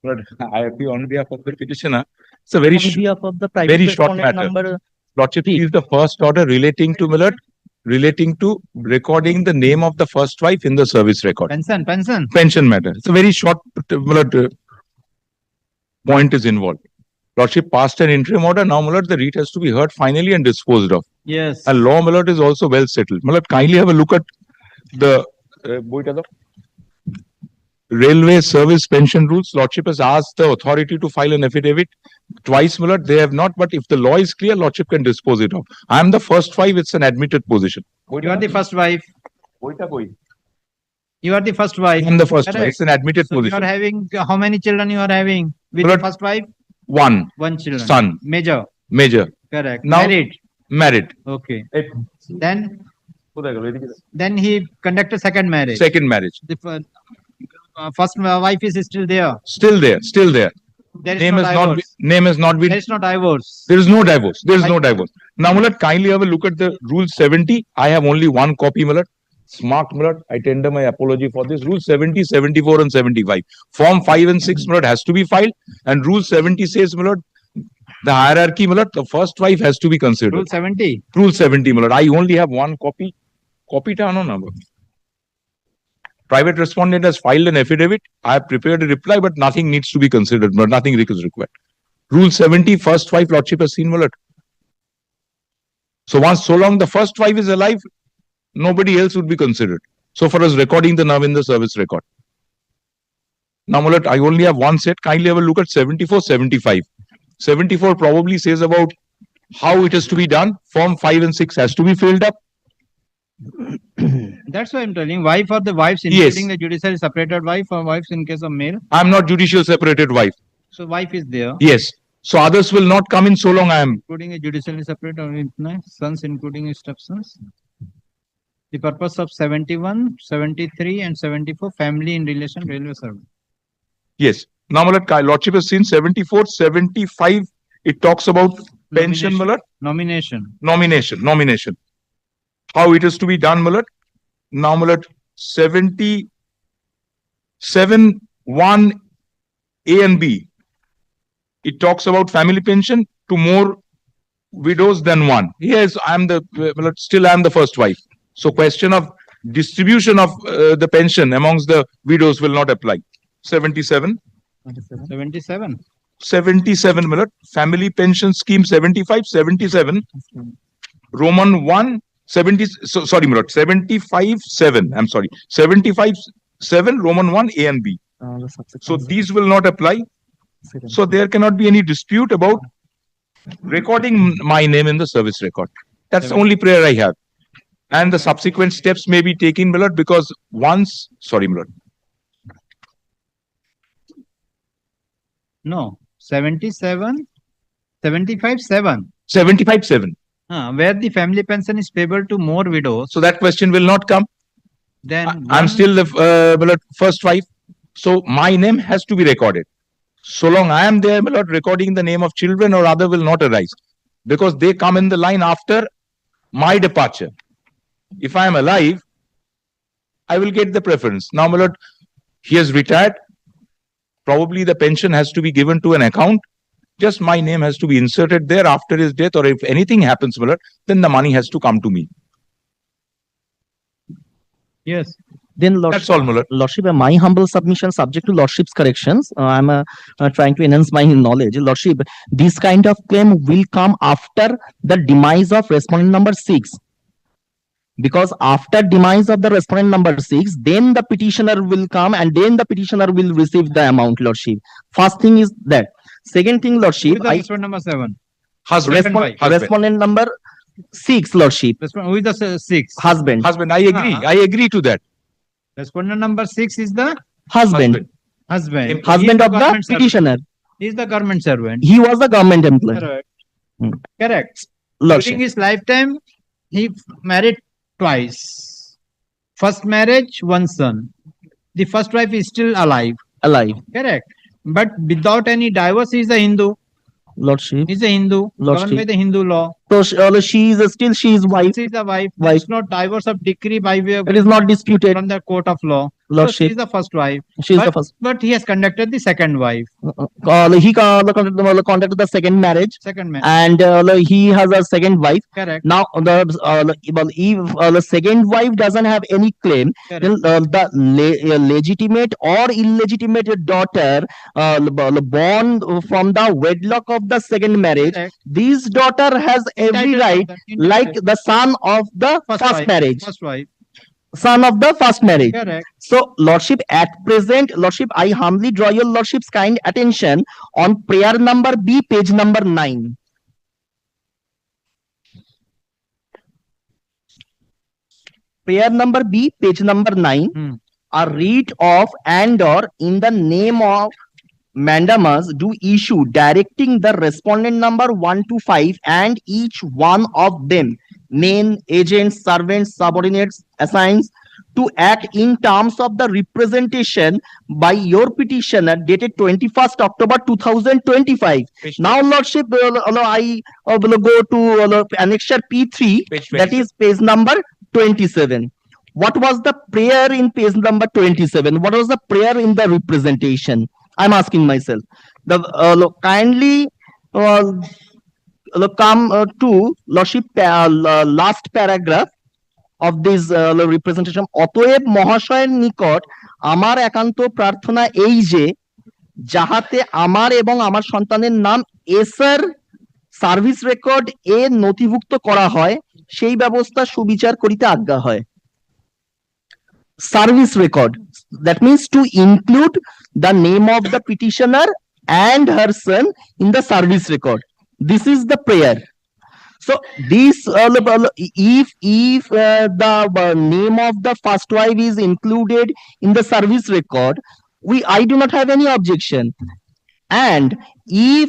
But I appeal on behalf of the petitioner. It's a very On behalf of the private very short respondent matter. number, Lordship is the first order relating to Millard, relating to recording the name of the first wife in the service record. Pension matter. It's a very short Millard, point is involved. Lordship passed an interim order. Now, Millard, the writ has to be heard finally and disposed of. yes. And law, Millard, is also well settled. Millard, kindly have a look at the railway service pension rules. Lordship has asked the authority to file an affidavit. Twice, Millard, they have not. But if the law is clear, Lordship can dispose it of. I am the first wife. It's an admitted position. You are the first wife. You are the first I wife. am the first wife. Correct. It's an admitted So you position. are having how many children you are having with Well, the first wife? One One children. son, Major. major, Correct. Now- Married. married. Okay. Then he conducted second marriage. Second marriage. The first wife is still there. Still there. Still there. There is Name no has not divorce. name has not been. There is no divorce. There is no divorce. There is no divorce. Now, Millard, kindly have a look at the rule 70. I have only one copy, Millard. Smart, Millard. I tender my apology for this. Rule 70, 74 and 75. Form 5 and 6, Millard, has to be filed. And rule 70 says, Millard, the hierarchy, Millard, the first wife has to be considered. Rule 70. Rule 70, Millard. I only have one copy. Copy ta no number. Private respondent has filed an affidavit. I have prepared a reply, but nothing needs to be considered. But nothing is required. Rule 70, first wife, Lordship has seen, Millard. So once, so long the first wife is alive, nobody else would be considered. So for us recording the now in the service record. Now, Millard, I only have one set. Kindly have a look at 74, 75. 74 probably says about how it is to be done. Form 5 and 6 has to be filled up. That's why I'm telling. Wife or the wives, Yes. including the judicially separated wife or wives in case of male. I am not judicial separated wife. So wife is there. Yes. So others will not come in so long I am. Including a judicially separated or sons, including his stepsons. The purpose of 71, 73 and 74, family in relation railway service. Yes. Now, Millard, Lordship has seen 74, 75. It talks about pension, Millard. Nomination. Nomination. How it is to be done, Millard. Now, Millard, 77, 1 A and B. It talks about family pension to more widows than one. Yes, I am the, Millard, still I am the first wife. So question of distribution of the pension amongst the widows will not apply. 77. 77. 77, Millard. Family pension scheme 75, 77. Roman 1, 70, so, sorry, Millard, 75, 7. I'm sorry. 75, 7, Roman 1, A and B. So these will not apply. So there cannot be any dispute about recording my name in the service record. That's the only prayer I have. And the subsequent steps may be taken, Millard, because once, sorry, Millard. No. 77, 75, 7. 75, 7. Where the family pension is payable to more widows, So that question will not come. then I'm one- still the Millard, first wife. So my name has to be recorded. So long I am there, Millard, recording the name of children or other will not arise. Because they come in the line after my departure. If I am alive, I will get the preference. Now, Millard, he has retired. Probably the pension has to be given to an account. Just my name has to be inserted there after his death, or if anything happens, Millard, then the money has to come to me. yes. then That's all, Millard. Lordship, my humble submission subject to Lordship's corrections. I'm trying to enhance my knowledge. Lordship, this kind of claim will come after the demise of respondent number 6. Because after demise of the respondent number 6, then the petitioner will come and then the petitioner will receive the amount, Lordship. First thing is that. Second thing, Who Lordship, is the respondent number 7? Husband. Husband. respondent number 6, Lordship, Who is the 6? husband, Husband, I agree. I agree to that. Respondent number 6 is the husband, husband. husband He is of the government servant. petitioner. He is the government servant. He was the government employee, Correct. Hmm. Correct. During Lordship. his lifetime, he married twice. First marriage, one son. The first wife is still alive. Alive, Correct. But without any divorce, he is a Hindu. Lordship, He is a Hindu. Governed by Lordship. the Hindu law. So she is still she is wife. She is the wife. There Wife. is no divorce of decree by way of It is not disputed. from the court of law. So she Lordship, is the first wife. she is the first. But he has conducted the second wife, He contacted the second marriage, second man. and he has a second wife. Correct. Now if the second wife doesn't have any claim, Correct. then the legitimate or illegitimate daughter born from the wedlock of the second marriage, Correct. this daughter has every Entitled right, to that, like entitled. the son of the first wife, marriage. First wife. Son of the first marriage. Correct. So, Lordship, at present, Lordship, I humbly draw your Lordship's kind attention on prayer number B, page number 9. Prayer number B, page number 9. Hmm. A writ of and or in the name of mandamus do issue directing the respondent number 1 to 5 and each one of them, men, agents, servants, subordinates, assigns, to act in terms of the representation by your petitioner dated 21st October 2025. Now, Lordship, I will go to annexure P3, Page that is page number 27. What was the prayer in page number 27? What was the prayer in the representation? I'm asking myself. The kindly come to Lordship last paragraph of this representation. অতএব মহাশয়ের নিকট আমার একান্ত প্রার্থনা এই যে যাহাতে আমার এবং আমার সন্তানের নাম এসআর সার্ভিস রেকর্ড এ নথিভুক্ত করা হয় সেই ব্যবস্থা সুবিচার করিতে আজ্ঞা হয়। Service record, that means to include the name of the petitioner and her son in the service record. This is the prayer. So this if the name of the first wife is included in the service record, I do not have any objection. And if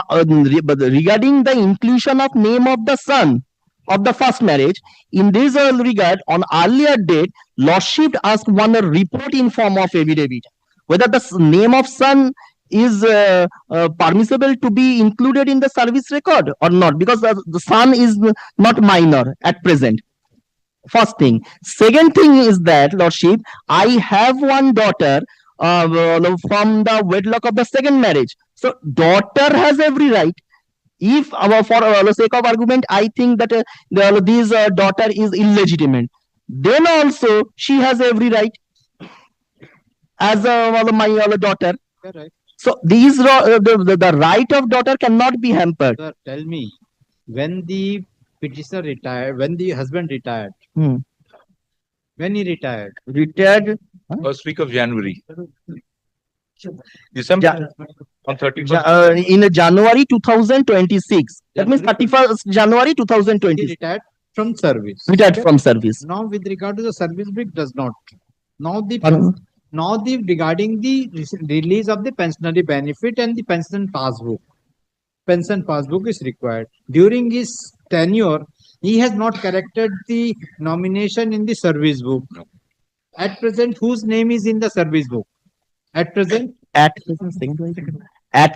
regarding the inclusion of name of the son of the first marriage, in this regard, on earlier date, Lordship asked one report in form of affidavit whether the name of son is permissible to be included in the service record or not, because the son is not minor at present. First thing. Second thing is that, Lordship, I have one daughter from the wedlock of the second marriage. So daughter has every right. If for the sake of argument, I think that this daughter is illegitimate, then also she has every right as my daughter. Correct. So these the right of daughter cannot be hampered. Sir, tell me, when the petitioner retired, when the husband retired, Hmm. when he retired, Retired First week of January. December on 31st. in January 2026. That means 31st January he 2020. retired from service. Retired from service. Now, with regard to the service break, does not. Now Pardon? regarding the release of the pensionary benefit and the pension passbook. Pension passbook is required. During his tenure, he has not corrected the nomination in the service book. No. At present, whose name is in the service book? At present, At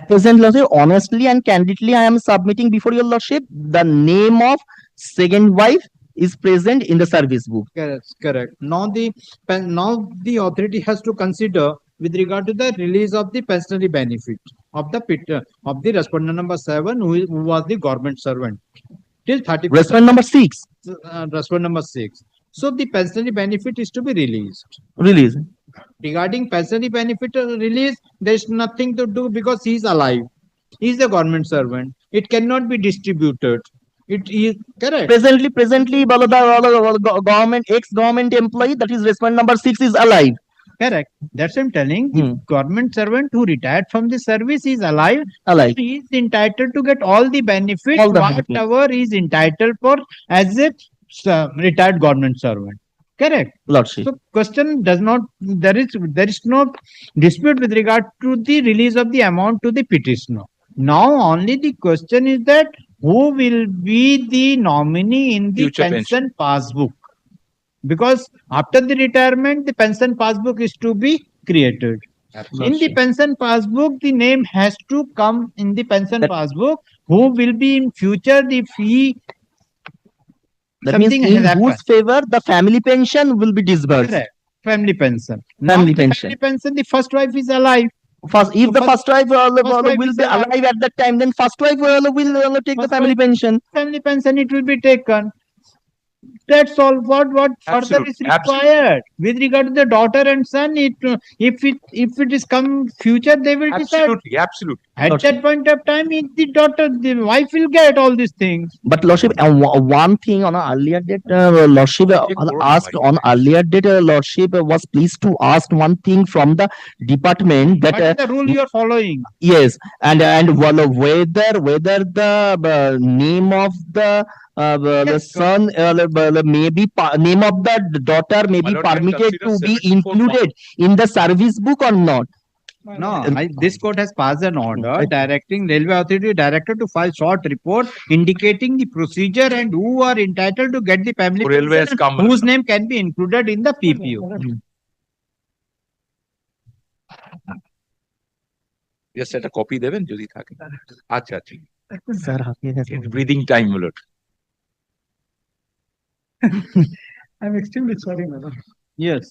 present, Lordship, honestly and candidly, I am submitting before your Lordship the name of second wife is present in the service book. correct. Now the authority has to consider with regard to the release of the pensionary benefit of the respondent number 7, who was the government servant till 30. Respondent number 6, Respondent number 6. So the pensionary benefit is to be released. release. Regarding pensionary benefit release, there is nothing to do because he is alive. He is the government servant. It cannot be distributed. It is correct. Presently, government, ex-government employee, that is respondent number 6, is alive. Correct. That's what I'm telling. The government servant who retired from the service is alive. Alive. He is entitled to get all the benefits, All the benefits. whatever he is entitled for as a retired government servant. Correct. Lordship. So question does not, there is no dispute with regard to the release of the amount to the petitioner. Now only the question is that who will be the nominee in the Future pension passbook? Because after the retirement, the pension passbook is to be created. In the pension passbook, the name has to come in the pension That- passbook. Who will be in future if he That means something in has happened. whose favor the family pension will be disbursed. Correct. Family pension. Family Not the pension. family pension. The first wife is alive. First, if the First- first wife wife will is be alive. alive at that time, then first wife will take the First family wife- pension. Family pension, it will be taken. That's all. What further is Absolutely. required with regard to the daughter and son? If it is come future, they will decide. Absolutely, absolutely. At Lordship. that point of time, the wife will get all these things. But Lordship, one thing on an earlier date, Lordship asked on earlier date, Lordship was pleased to ask one thing from the department that What is the rule you are following? yes, and whether the name of the Yes, son name of the daughter may be My lord, can permitted consider to be 74 included in the service book or not. No, this court has passed an order directing Railway Authority Director to file short report indicating the procedure and who are entitled to get the family Railway has pension come. and whose name can be included in the PPO. Just set a copy দেবেন যদি থাকে আচ্ছা আচ্ছা Sir, breathing time হলো I'm extremely sorry, madam. Yes.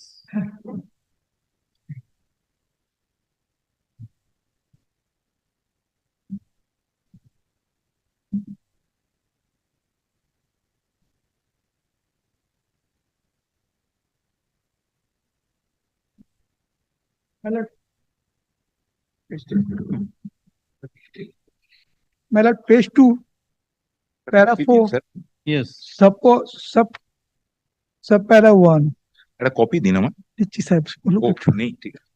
My lord. My lord, page 2, para 4, sir Yes. sub para 1. একটা copy দিন আমার দিচ্ছি সাহেব, look ও at- নেই ঠিক আছে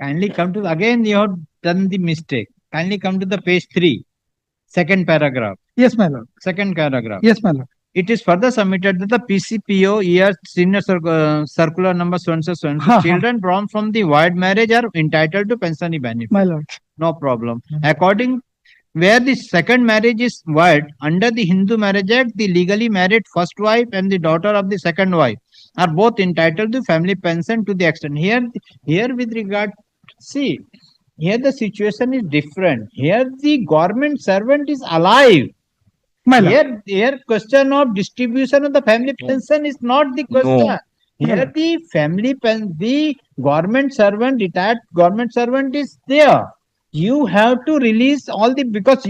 Kindly come to again. You have done the mistake. Kindly come to the page 3, second paragraph. Yes, my lord. Second paragraph. Yes, my lord. It is further submitted that the PCPO year senior circular number so and so so and so, Ha, ha. children born from the void marriage are entitled to pension benefit. My lord. No problem. According where the second marriage is void under the Hindu Marriage Act, the legally married first wife and the daughter of the second wife are both entitled to family pension to the extent here with regard. See, here the situation is different. Here the government servant is alive. My lord. Here question of distribution of the family pension is not the No. question. Here the the government servant, retired government servant is there. You have to release all the because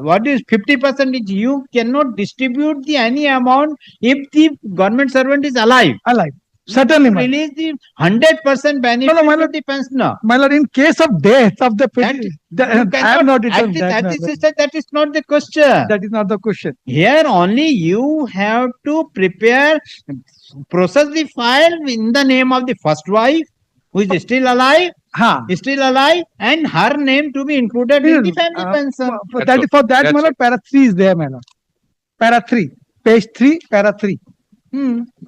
what is 50% you cannot distribute the any amount if the government servant is alive. Alive. Certainly, my lord. Release the 100% benefit No, no, my to lord. the pensioner. My lord, in case of death of the That- I am cannot- not At returned the- that, at my the lord. system, that is not the question. That is not the question. Here only you have to prepare, process the file in the name of the first wife who is still alive, and her name to be included in the family pension. For That's that, That's my lord, para 3 is there, my lord. Para 3. Page 3, para 3.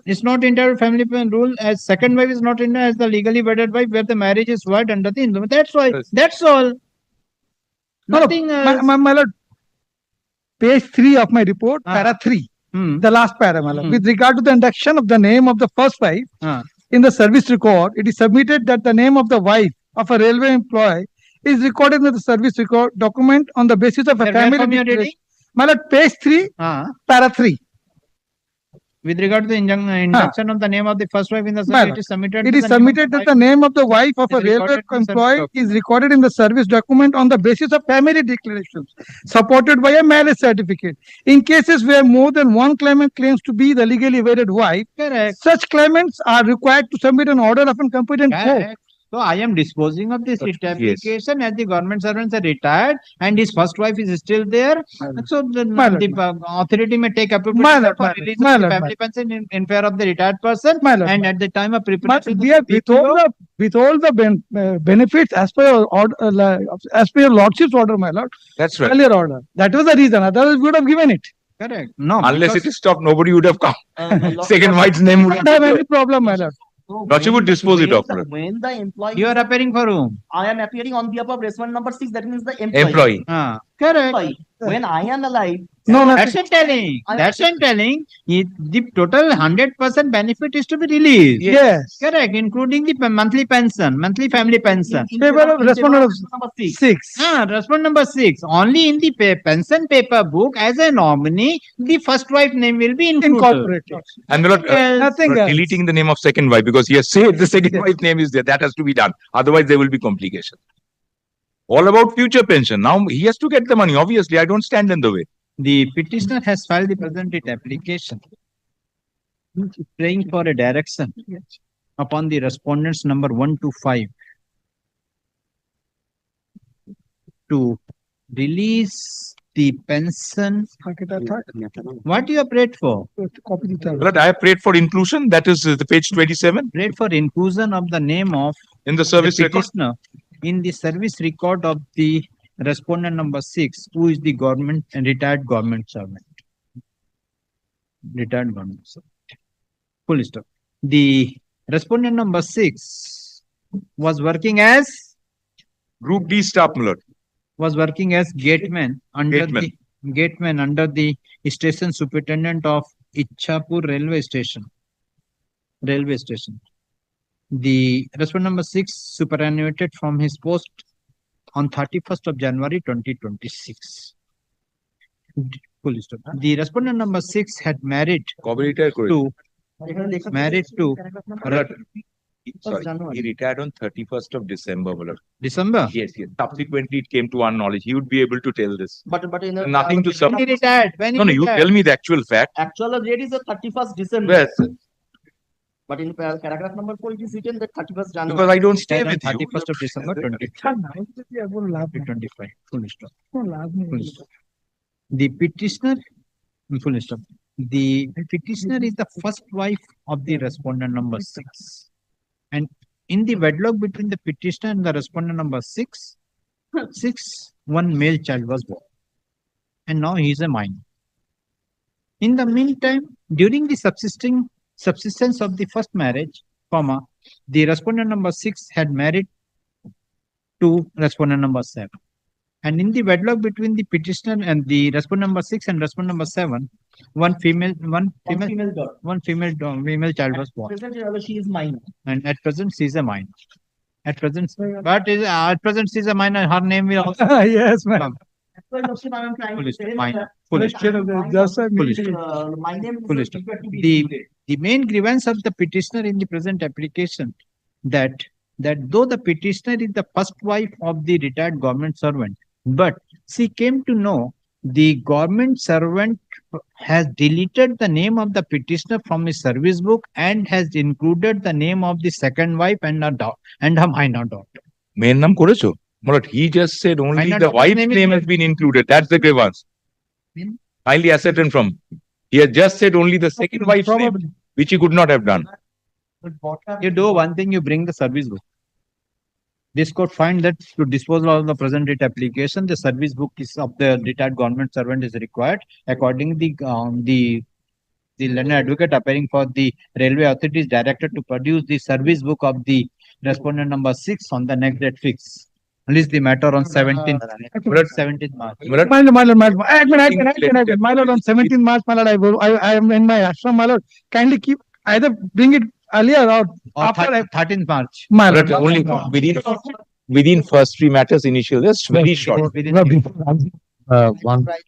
It's not entitled family pension rule as second wife is not entitled as the legally wedded wife where the marriage is void under the Hindu. That's why. Yes. That's all. No, Nothing else. my lord, page 3 of my report, Ah. para 3, Hmm. the last para, my lord. Hmm. With regard to the induction of the name of the first wife Ah. in the service record, it is submitted that the name of the wife of a railway employee is recorded in the service record document on the basis of a Where family from you are reading? declaration. My lord, page 3, Ah. para 3. With regard to the induction of the name of the first wife in the My service, lord. it is submitted. It to is the name of submitted the that the name of the wife of a is railway recorded in the service employee document. is recorded in the service document on the basis of family declarations supported by a marriage certificate. In cases where more than one claimant claims to be the legally wedded wife, Correct. such claimants are required to submit an order of a competent court Correct. So I am disposing of this writ Yes. application as the government servants are retired and his first wife is still there. So My lord, the authority may take My appropriate lord, for my lord, release my of the lord, my family pension in favor of the retired person. My lord, And my at the time of But preparation, dear, with all the benefits as per your order, as per your lordship's order, my lord, That's right. earlier order. That was the reason. Otherwise, we would have given it. correct. No, Unless because it is stopped, nobody would have come. Lord- Second Lord- wife's name We would don't have any problem, my lord. So Lordship would when the- dispose it when of, the- Lord. When the employee, you are appearing for whom? I am appearing on behalf of respondent number 6, that means the employee. Employee. Correct. Employee. When I am alive, No, so- nothing. That's I'm telling. I- That's I'm telling. The total 100% benefit is to be released. Yes. Correct, including the monthly pension, monthly family pension. in Favor of in respondent of number 6. 6. Respond number 6. Only in the pension paper book as a nominee, the first wife name will be included. Incorporated. And my lord, Else- Nothing Lord, else. deleting the name of second wife because he has said the second wife's name is there. That has to be done. Otherwise, there will be complication. All about future pension. Now he has to get the money. Obviously, I don't stand in the way. The petitioner has filed the present writ application, praying for a direction upon the respondents number 1 to 5 to release the pension. What you have prayed for? Copy the third. Lord, I have prayed for inclusion. That is the page 27 Prayed for inclusion of the name of in the the service record. petitioner in the service record of the respondent number 6, who is the government and retired government servant. Retired government servant. Full stop. The respondent number 6 was working as Group D staff, my lord. gateman under Gateman. the gateman under the station superintendent of Ichhapur railway station. The respondent number 6 superannuated from his post on 31st of January 2026. Full stop. The respondent number 6 had married Corporator to married to Sorry, he retired on 31st of December, my lord. December. Yes, yes. Subsequently, it came to our knowledge. He would be able to tell this. But in a, Nothing to sub. When he retired. When he No, no, you retired. tell me the actual fact. actual date is the 31st December. Yes, But in paragraph number 4, it is written that 31st January. because I don't stay Retired on with you. 31st of December 2025. Full stop. Full stop. The petitioner, full stop. The petitioner is the first wife of the respondent number 6. And in the wedlock between the petitioner and the respondent number 6, one male child was born. And now he is a minor. In the meantime, during the subsistence of the first marriage, the respondent number 6 had married to respondent number 7. And in the wedlock between the petitioner and the respondent number 6 and respondent number 7, one female child was born. Present she is minor. And at present she is a minor. At present she is a minor. Her name will also Yes, ma'am. come. That's why I am trying Full to stop. say Minor. that, Full stop. Just a Full minute. stop. my name Full is stop. yet to be included. The main grievance of the petitioner in the present application that though the petitioner is the first wife of the retired government servant, but she came to know the government servant has deleted the name of the petitioner from his service book and has included the name of the second wife and her minor daughter. Main naam korecho? My lord, he just said only Minor the daughter's wife's name is- name has been included. That's the grievance. Highly ascertained from. He has just said only the second wife's name, Probably. which he could not have done. You do one thing, you bring the service book. This court find that to dispose of the present date application, the service book is of the retired government servant is required. Accordingly, the learned advocate appearing for the railway authority is directed to produce the service book of the respondent number 6 on the next date fix. Release the matter on 17th March. My lord, My lord, my lord, my lord. My lord, on 17th March, my lord, I am in my ashram, my lord. Kindly keep, either bring it earlier or Or after 13th March. my my lord, lord. only within first three matters initial, just very short. Within- One